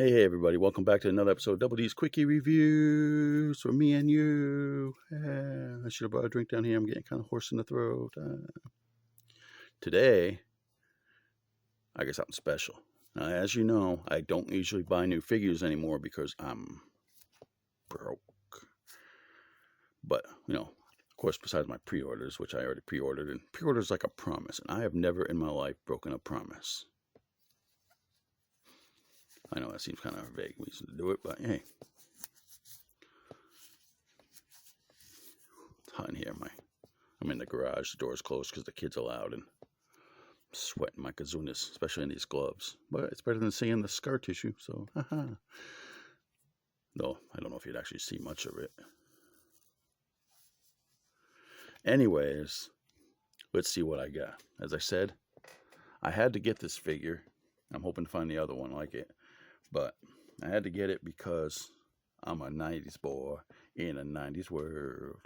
Hey everybody, welcome back to another episode of Double D's Quickie Reviews for me and you. I should have brought a drink down here. I'm getting kind of hoarse in the throat. Today, I got something special. Now, as you know, I don't usually buy new figures anymore because I'm broke. But, of course, besides my pre-orders, which I already pre-ordered, and pre-orders like a promise, and I have never in my life broken a promise. I know that seems kind of a vague reason to do it, but hey. It's hot in here. I'm in the garage. The door's closed because the kids are loud, and I'm sweating my kazunas, especially in these gloves. But it's better than seeing the scar tissue, so haha. Though, I don't know if you'd actually see much of it. Anyways, let's see what I got. As I said, I had to get this figure. I'm hoping to find the other one like it. But I had to get it because I'm a 90s boy in a 90s world.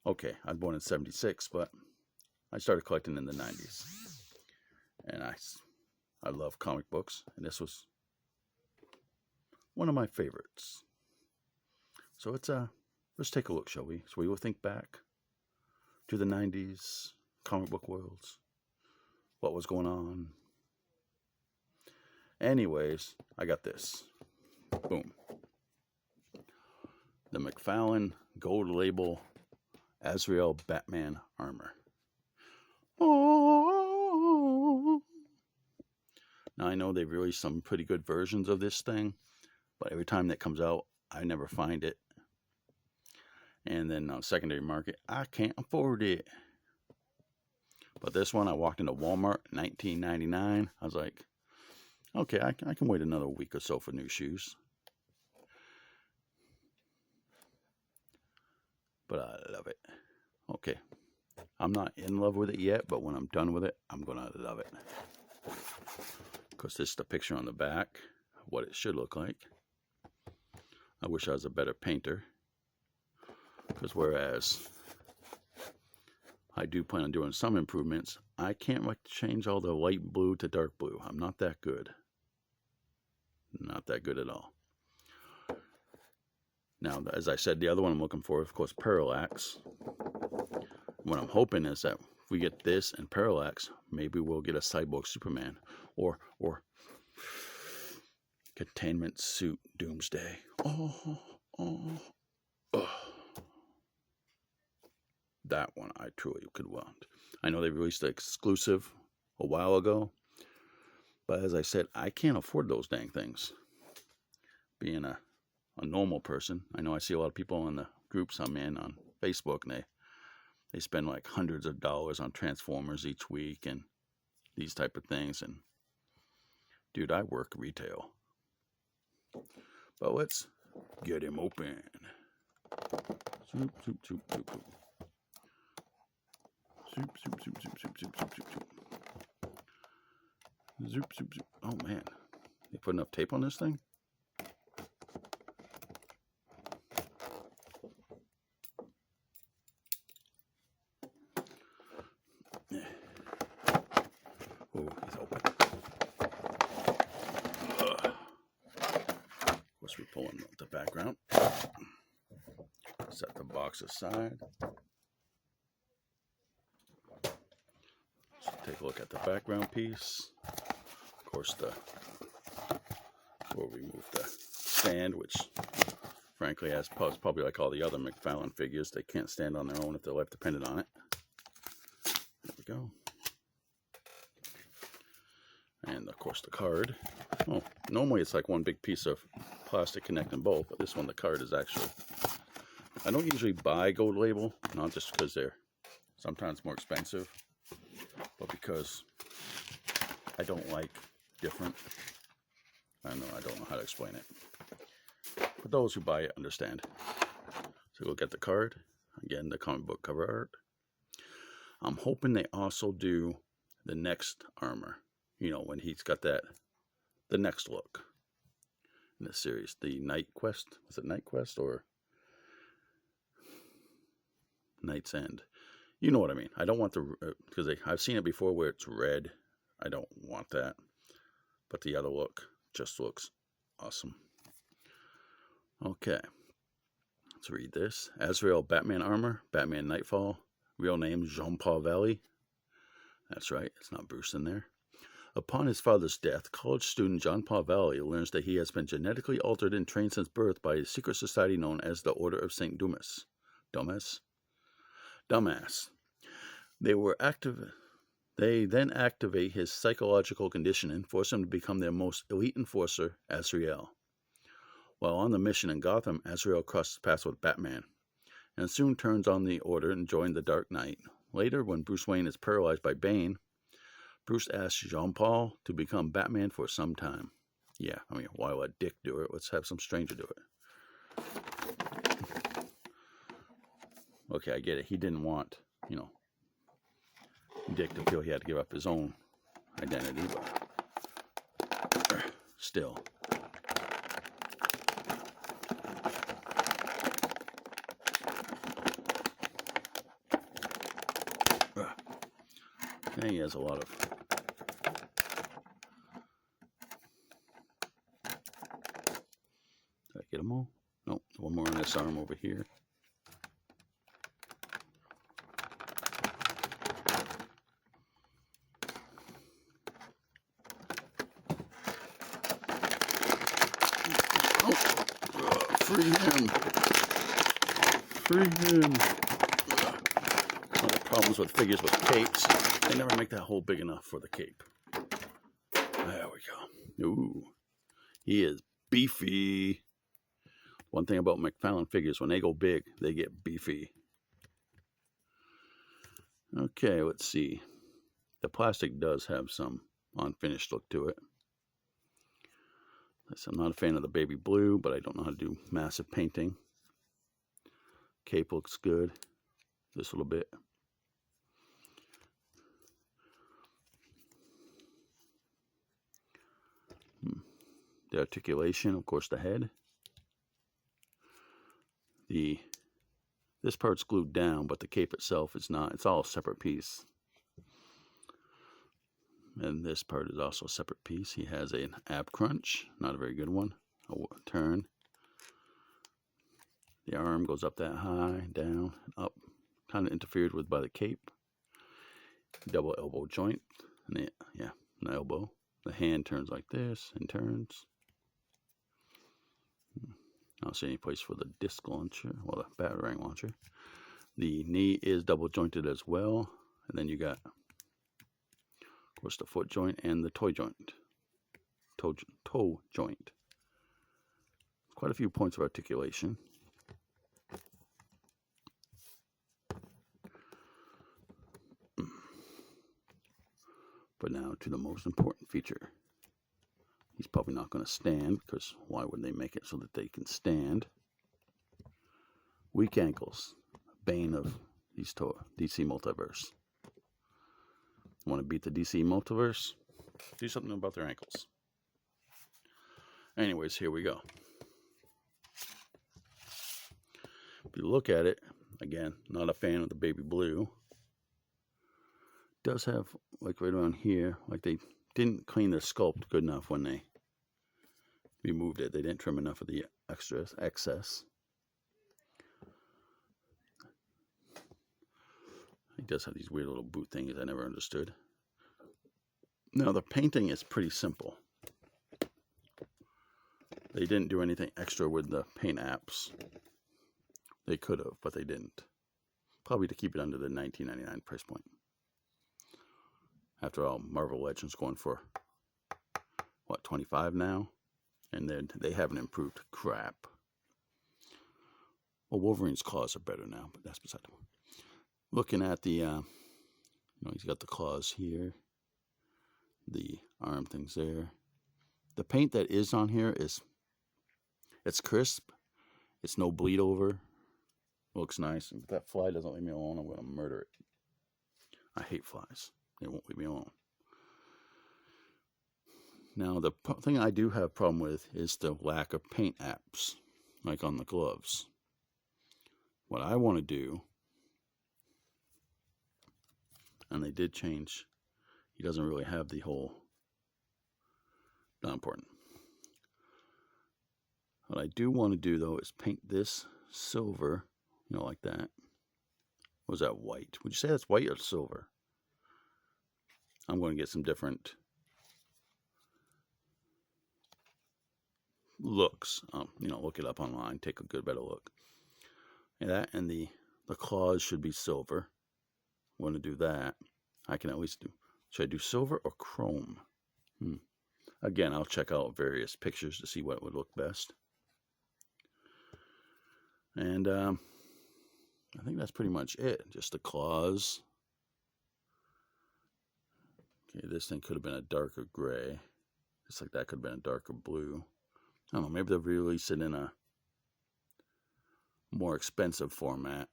Okay, I was born in 76, but I started collecting in the 90s. And I love comic books, and this was one of my favorites. So let's take a look, shall we? So we will think back to the 90s comic book worlds. What was going on? Anyways, I got this. Boom. The McFarlane Gold Label Azreal Batman armor. Oh. Now I know they've released some pretty good versions of this thing, but every time that comes out, I never find it. And then on secondary market, I can't afford it. But this one, I walked into Walmart, $19.99. I was like, okay, I can wait another week or so for new shoes. But I love it. Okay. I'm not in love with it yet, but when I'm done with it, I'm going to love it. Because this is the picture on the back, what it should look like. I wish I was a better painter. Because whereas I do plan on doing some improvements, I can't change all the light blue to dark blue. I'm not that good. Not that good at all. Now, as I said, the other one I'm looking for, of course, Parallax. What I'm hoping is that if we get this and Parallax, maybe we'll get a Cyborg Superman or Containment Suit Doomsday. Oh. That one I truly could want. I know they released the exclusive a while ago, but as I said, I can't afford those dang things. Being a normal person, I know I see a lot of people in the groups I'm in on Facebook, and they spend like hundreds of dollars on Transformers each week and these type of things. And dude, I work retail. But let's get him open. Zoop, zoop, zoop, zoop, zoop. Zoop, zoop, zoop, zoop, zoop, zoop, zoop, zoop, zoop. Zoop, zoop, zoop. Oh man, they put enough tape on this thing? Oh, he's open. Of course, we pull in the background. Set the box aside. So take a look at the background piece. Of course, we'll remove the stand, which frankly has probably like all the other McFarlane figures. They can't stand on their own if their life depended on it. There we go. And of course the card. Oh, normally it's like one big piece of plastic connecting both, but this one, the card is actually, I don't usually buy Gold Label, not just because they're sometimes more expensive, but because I don't like different. I don't know how to explain it. But those who buy it understand. So we'll get the card. Again, the comic book cover art. I'm hoping they also do the next armor. When he's got the next look in the series. The Night Quest. Was it Night Quest or Night's End? You know what I mean. I don't want because I've seen it before where it's red. I don't want that. But the other look just looks Awesome. Okay. Let's read this. Azreal Batman armor, Batman Nightfall. Real name Jean-Paul Valley. That's right, it's not Bruce in there. Upon his father's death, college student Jean-Paul Valley learns that he has been genetically altered and trained since birth by a secret society known as the Order of St. Dumas. Dumbass. They then activate his psychological conditioning, force him to become their most elite enforcer, Azreal. While on the mission in Gotham, Azreal crosses paths with Batman, and soon turns on the Order and joins the Dark Knight. Later, when Bruce Wayne is paralyzed by Bane, Bruce asks Jean-Paul to become Batman for some time. Yeah, I mean, why let Dick do it? Let's have some stranger do it. Okay, I get it. He didn't want, Dick to feel he had to give up his own identity, but still. And he has a lot of... Did I get them all? Nope, one more on this arm over here. Free him. Free him. One of the problems with figures with capes, they never make that hole big enough for the cape. There we go. Ooh. He is beefy. One thing about McFarlane figures, when they go big, they get beefy. Okay, let's see. The plastic does have some unfinished look to it. I'm not a fan of the baby blue, but I don't know how to do massive painting. Cape looks good. This little bit. The articulation, of course, the head. This part's glued down, but the cape itself is not. It's all a separate piece. And this part is also a separate piece. He has an ab crunch, not a very good one. A turn. The arm goes up that high, down, up, kind of interfered with by the cape. Double elbow joint, and an elbow. The hand turns like this and turns. I don't see any place for the disc launcher, well, the batarang launcher. The knee is double jointed as well, and then you got, of course, the foot joint and the toe joint. Toe joint. Quite a few points of articulation. But now to the most important feature. He's probably not going to stand, because why would they make it so that they can stand? Weak ankles. Bane of these DC Multiverse. Want to beat the DC Multiverse? Do something about their ankles. Anyways, here we go. If you look at it, again, not a fan of the baby blue. Does have, like right around here, like they didn't clean the sculpt good enough when they removed it. They didn't trim enough of the excess. He does have these weird little boot things I never understood. Now the painting is pretty simple. They didn't do anything extra with the paint apps. They could have, but they didn't. Probably to keep it under the $19.99 price point. After all, Marvel Legends going for, what, $25 now? And then they haven't improved crap. Well, Wolverine's claws are better now, but that's beside the point. Looking at the, he's got the claws here. The arm things there. The paint that is on here it's crisp. It's no bleed over. Looks nice. If that fly doesn't leave me alone, I'm going to murder it. I hate flies. They won't leave me alone. Now, the thing I do have a problem with is the lack of paint apps, like on the gloves. What I want to do, and they did change, he doesn't really have the whole, not important. What I do want to do, though, is paint this silver, you know, like that. Was that white? Would you say that's white or silver? I'm going to get some different looks. You know, look it up online, take a good better look. And that and the claws should be silver. I want to do that. I can at least do. Should I do silver or chrome? Again, I'll check out various pictures to see what would look best. And I think that's pretty much it. Just the claws. Okay, this thing could have been a darker gray. Just like that could have been a darker blue. I don't know, maybe they'll release it in a more expensive format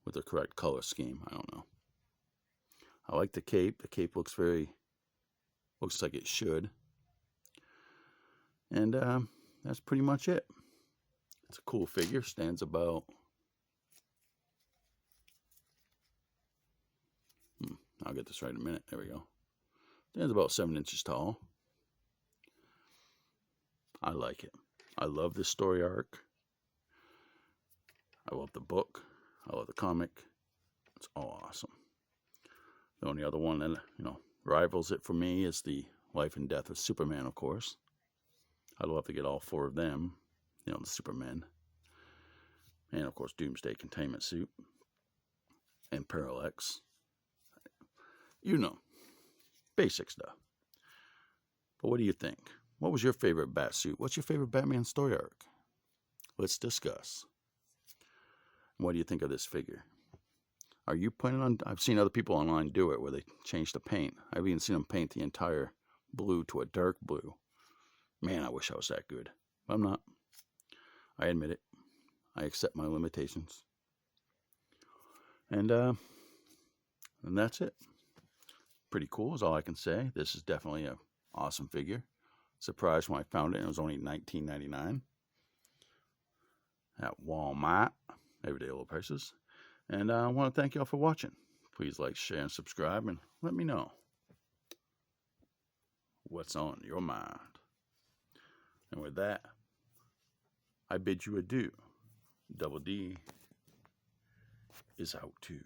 with the correct color scheme. I don't know. I like the cape. The cape looks like it should. And that's pretty much it. It's a cool figure. Stands about I'll get this right in a minute. There we go. Stands about 7 inches tall. I like it. I love this story arc. I love the book. I love the comic. It's all awesome. The only other one that, you know, rivals it for me is the Life and Death of Superman, of course. I'd love to get all 4 of them. You know, the Supermen. And, of course, Doomsday Containment Suit. And Parallax. You know, basic stuff. But what do you think? What was your favorite bat suit? What's your favorite Batman story arc? Let's discuss. What do you think of this figure? Are you planning on... I've seen other people online do it where they change the paint. I've even seen them paint the entire blue to a dark blue. Man, I wish I was that good. But I'm not. I admit it. I accept my limitations. And that's it. Pretty cool is all I can say. This is definitely an awesome figure. Surprised when I found it. It was only $19.99 at Walmart. Everyday low prices. And I want to thank you all for watching. Please like, share, and subscribe, and let me know what's on your mind. And with that, I bid you adieu. Double D is out too.